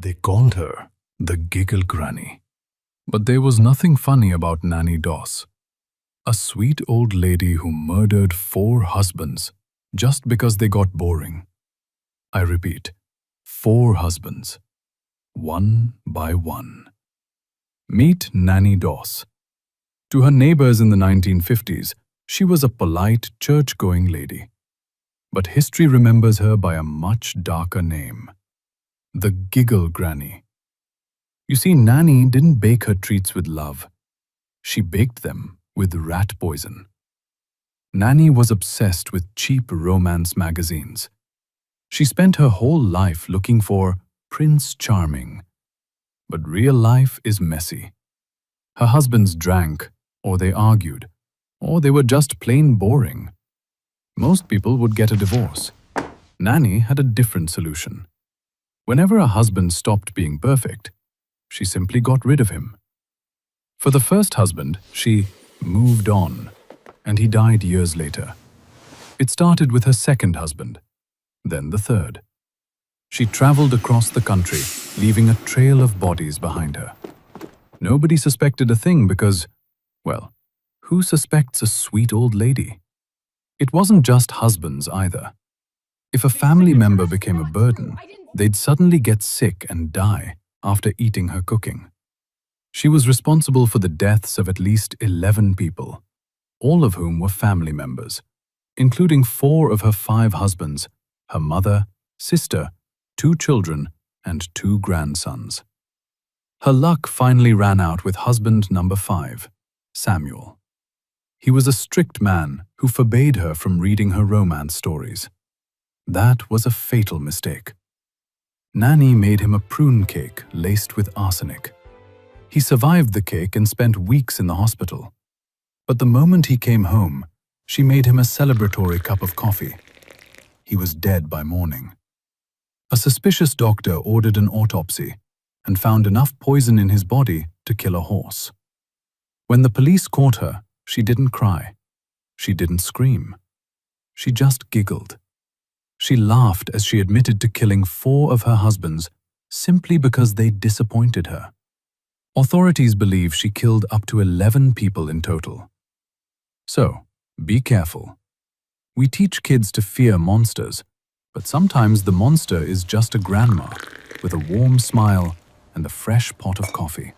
They called her the Giggle Granny. But there was nothing funny about Nanny Doss, a sweet old lady who murdered 4 husbands just because they got boring. I repeat, 4 husbands, one by one. Meet Nanny Doss. To her neighbors in the 1950s, she was a polite, church-going lady. But history remembers her by a much darker name, the Giggle Granny. You see, Nanny didn't bake her treats with love. She baked them with rat poison. Nanny was obsessed with cheap romance magazines. She spent her whole life looking for Prince Charming. But real life is messy. Her husbands drank, or they argued, or they were just plain boring. Most people would get a divorce. Nanny had a different solution. Whenever a husband stopped being perfect, she simply got rid of him. For the first husband, she moved on, and he died years later. It started with her second husband, then the third. She traveled across the country, leaving a trail of bodies behind her. Nobody suspected a thing because, well, who suspects a sweet old lady? It wasn't just husbands either. If a family member became a burden, they'd suddenly get sick and die after eating her cooking. She was responsible for the deaths of at least 11 people, all of whom were family members, including 4 of her 5 husbands, her mother, sister, 2 children, and 2 grandsons. Her luck finally ran out with husband number 5, Samuel. He was a strict man who forbade her from reading her romance stories. That was a fatal mistake. Nanny made him a prune cake laced with arsenic. He survived the cake and spent weeks in the hospital. But the moment he came home, she made him a celebratory cup of coffee. He was dead by morning. A suspicious doctor ordered an autopsy and found enough poison in his body to kill a horse. When the police caught her, she didn't cry. She didn't scream. She just giggled. She laughed as she admitted to killing 4 of her husbands simply because they disappointed her. Authorities believe she killed up to 11 people in total. So, be careful. We teach kids to fear monsters, but sometimes the monster is just a grandma with a warm smile and a fresh pot of coffee.